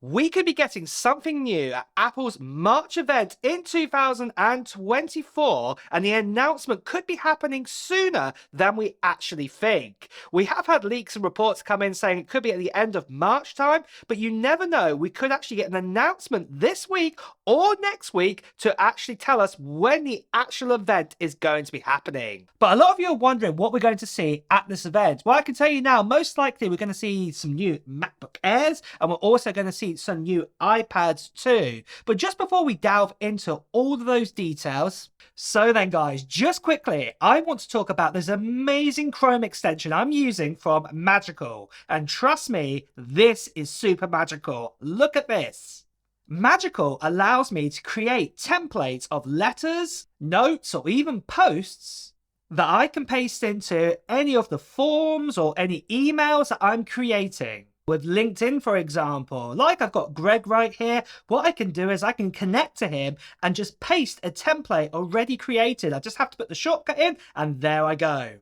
We could be getting something new at Apple's March event in 2024, and the announcement could be happening sooner than we actually think. We have had leaks and reports come in saying it could be at the end of March time, but you never know. We could actually get an announcement this week or next week to actually tell us when the actual event is going to be happening. But a lot of you are wondering what we're going to see at this event. Well, I can tell you now, most likely we're going to see some new MacBook Airs, and we're also going to see some new iPads too. But just before we delve into all of those details, so then guys, just quickly, I want to talk about this amazing Chrome extension I'm using from Magical. And trust me, this is super magical. Look at this. Magical allows me to create templates of letters, notes, or even posts that I can paste into any of the forms or any emails that I'm creating. With LinkedIn, for example, like I've got Greg right here, what I can do is I can connect to him and just paste a template already created. I just have to put the shortcut in and there I go.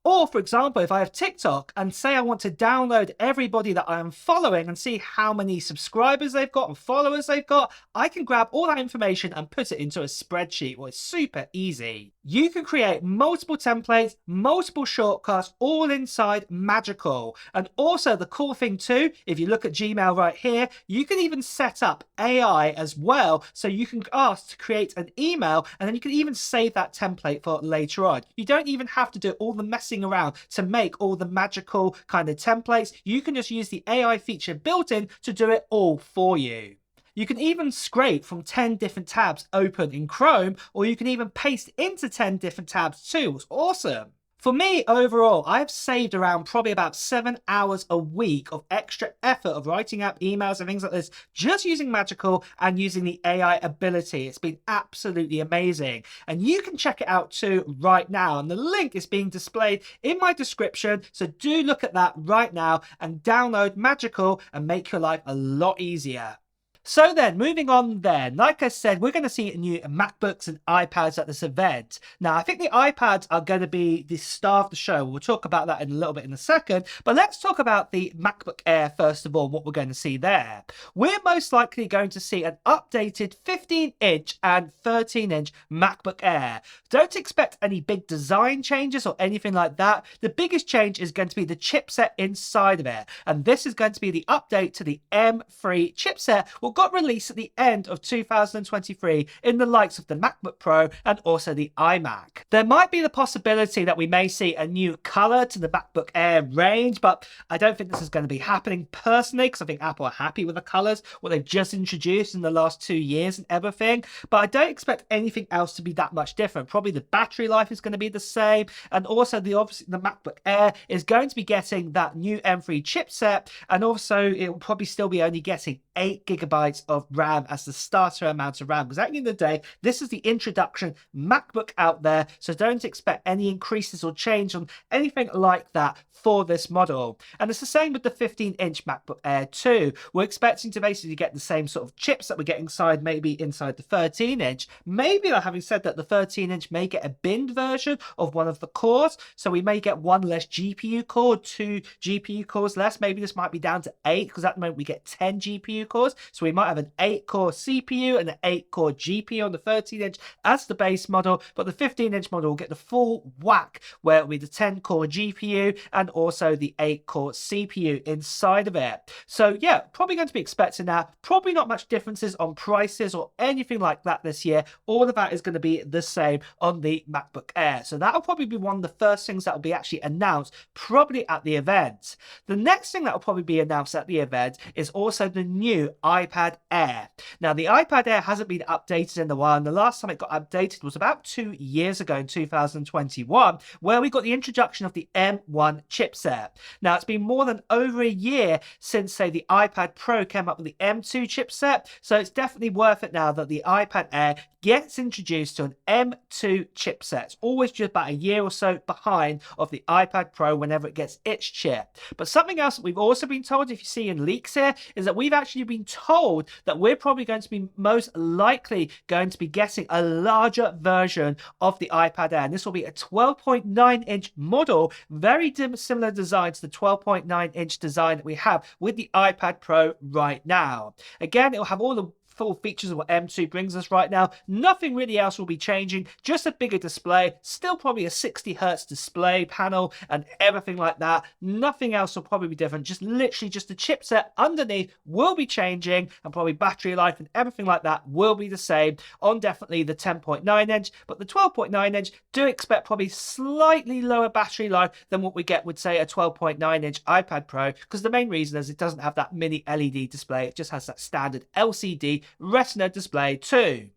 Or, for example, if I have TikTok and say I want to download everybody that I am following and see how many subscribers they've got and followers they've got, I can grab all that information and put it into a spreadsheet. Well, it's super easy. You can create multiple templates, multiple shortcuts, all inside Magical. And also the cool thing too, if you look at Gmail right here, you can even set up AI as well. So you can ask to create an email and then you can even save that template for later on. You don't even have to do all the messing around to make all the magical kind of templates. You can just use the AI feature built in to do it all for you. You can even scrape from 10 different tabs open in Chrome, or you can even paste into 10 different tabs too. It's awesome. For me, overall, I've saved around probably about 7 hours a week of extra effort of writing out emails and things like this, just using Magical and using the AI ability. It's been absolutely amazing. And you can check it out too right now. And the link is being displayed in my description. So do look at that right now and download Magical and make your life a lot easier. So then, moving on then, like I said, we're going to see new MacBooks and iPads at this event. Now, I think the iPads are going to be the star of the show. We'll talk about that in a little bit in a second. But let's talk about the MacBook Air first of all, what we're going to see there. We're most likely going to see an updated 15-inch and 13-inch MacBook Air. Don't expect any big design changes or anything like that. The biggest change is going to be the chipset inside of it. And this is going to be the update to the M3 chipset, got released at the end of 2023 in the likes of the MacBook Pro and also the iMac. There might be the possibility that we may see a new color to the MacBook Air range, but I don't think this is going to be happening personally because I think Apple are happy with the colors, what they've just introduced in the last 2 years and everything. But I don't expect anything else to be that much different. Probably the battery life is going to be the same, and also obviously the MacBook Air is going to be getting that new M3 chipset, and also it will probably still be only getting 8GB of RAM as the starter amount of RAM, because at the end of the day, this is the introduction MacBook out there, so don't expect any increases or change on anything like that for this model. And it's the same with the 15-inch MacBook Air too. We're expecting to basically get the same sort of chips that we get inside, maybe inside the 13-inch. Maybe, having said that, the 13-inch may get a binned version of one of the cores, so we may get one less GPU core, 2 GPU cores less. Maybe this might be down to 8, because at the moment we get 10 GPU cores, so we might have an 8-core CPU and an 8-core GPU on the 13-inch as the base model, but the 15-inch model will get the full whack, where it'll be the 10-core GPU and also the 8-core CPU inside of it. So yeah, probably going to be expecting that. Probably not much differences on prices or anything like that this year. All of that is going to be the same on the MacBook Air. So that'll probably be one of the first things that will be actually announced probably at the event. The next thing that will probably be announced at the event is also the new iPad Air. Now, the iPad Air hasn't been updated in a while, and the last time it got updated was about 2 years ago in 2021, where we got the introduction of the M1 chipset. Now, it's been more than over a year since, say, the iPad Pro came up with the M2 chipset, so it's definitely worth it now that the iPad Air gets introduced to an M2 chipset. It's always just about a year or so behind of the iPad Pro whenever it gets its chip. But something else that we've also been told, if you see in leaks here, is that we've actually been told told that we're probably going to be most likely going to be getting a larger version of the iPad Air. And this will be a 12.9-inch model, very similar design to the 12.9-inch design that we have with the iPad Pro right now. Again, it will have all the full features of what M2 brings us right now. Nothing really else will be changing, just a bigger display, still probably a 60 Hz display panel and everything like that. Nothing else will probably be different, just literally just the chipset underneath will be changing, and probably battery life and everything like that will be the same on definitely the 10.9-inch, but the 12.9-inch do expect probably slightly lower battery life than what we get with, say, a 12.9-inch iPad Pro, because the main reason is it doesn't have that mini LED display, it just has that standard LCD Retina display too.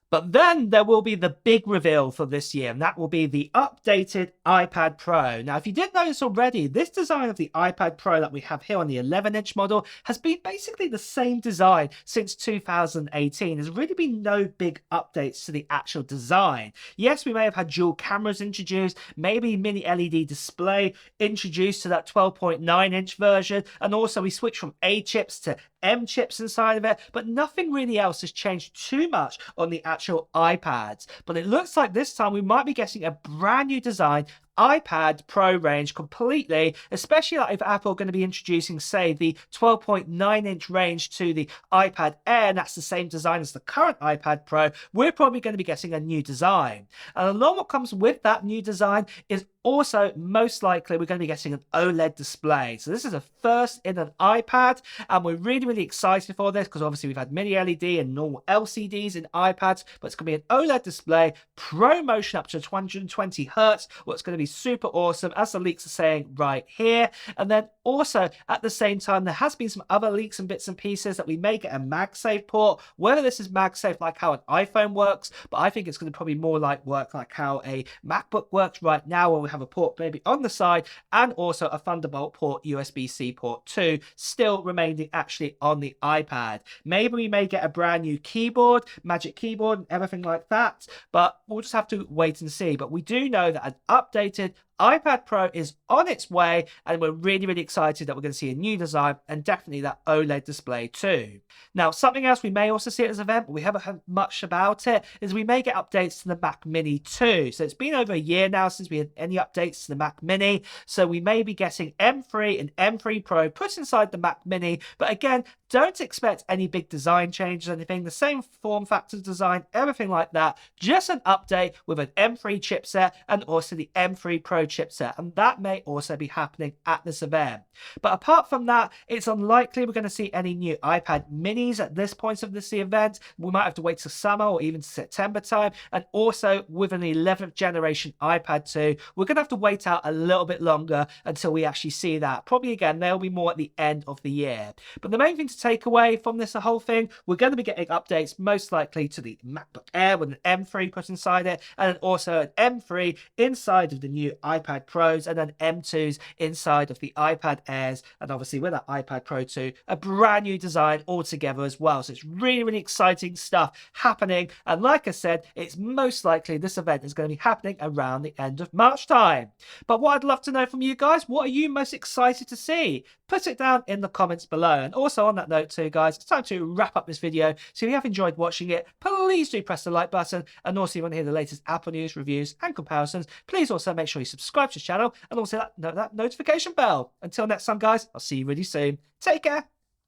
But then there will be the big reveal for this year, and that will be the updated iPad Pro. Now, if you didn't notice already, this design of the iPad Pro that we have here on the 11-inch model has been basically the same design since 2018. There's really been no big updates to the actual design. Yes, we may have had dual cameras introduced, maybe mini LED display introduced to that 12.9-inch version, and also we switched from A chips to M chips inside of it, but nothing really else has changed too much on the actual iPads. But it looks like this time we might be getting a brand new design iPad Pro range completely, especially like if Apple are going to be introducing, say, the 12.9-inch range to the iPad Air, and that's the same design as the current iPad Pro, we're probably going to be getting a new design. And along what comes with that new design is also most likely we're going to be getting an OLED display. So this is a first in an iPad, and we're really excited for this because obviously we've had mini LED and normal LCDs in iPads, but it's going to be an OLED display, Pro Motion up to 220 Hz, what's going to be super awesome, as the leaks are saying right here. And then also at the same time, there has been some other leaks and bits and pieces that we may get a MagSafe port. Whether this is MagSafe like how an iPhone works, but I think it's going to probably more work like how a MacBook works right now, where we have a port maybe on the side and also a Thunderbolt port, USB-C port too, still remaining actually on the iPad. Maybe we may get a brand new keyboard, Magic Keyboard and everything like that, but we'll just have to wait and see. But we do know that an updated iPad Pro is on its way, and we're really excited that we're going to see a new design and definitely that OLED display too. Now, something else we may also see at this event, but we haven't heard much about it, is we may get updates to the Mac Mini too. So it's been over a year now since we had any updates to the Mac Mini, so we may be getting M3 and M3 Pro put inside the Mac Mini, but again, don't expect any big design changes or anything. The same form factor design, everything like that, just an update with an M3 chipset and also the M3 Pro chipset, and that may also be happening at this event. But apart from that, it's unlikely we're going to see any new iPad minis at this point of this event. We might have to wait till summer or even September time, and also with an 11th generation iPad 2, we're going to have to wait out a little bit longer until we actually see that. Probably again, they'll be more at the end of the year. But the main thing to take away from this whole thing, we're going to be getting updates most likely to the MacBook Air with an M3 put inside it, and then also an M3 inside of the new iPad Pros, and then M2s inside of the iPad Airs, and obviously with that iPad Pro 2, a brand new design altogether as well. So it's really exciting stuff happening, and like I said, it's most likely this event is going to be happening around the end of March time. But what I'd love to know from you guys, what are you most excited to see? Put it down in the comments below. And also on that note too, guys, it's time to wrap up this video. So if you have enjoyed watching it, please do press the like button, and also if you want to hear the latest Apple news, reviews and comparisons, please also make sure you subscribe to the channel and also that notification bell. Until next time, guys, I'll see you really soon. Take care.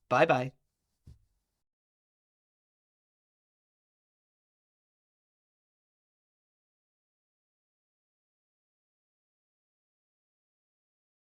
Bye bye.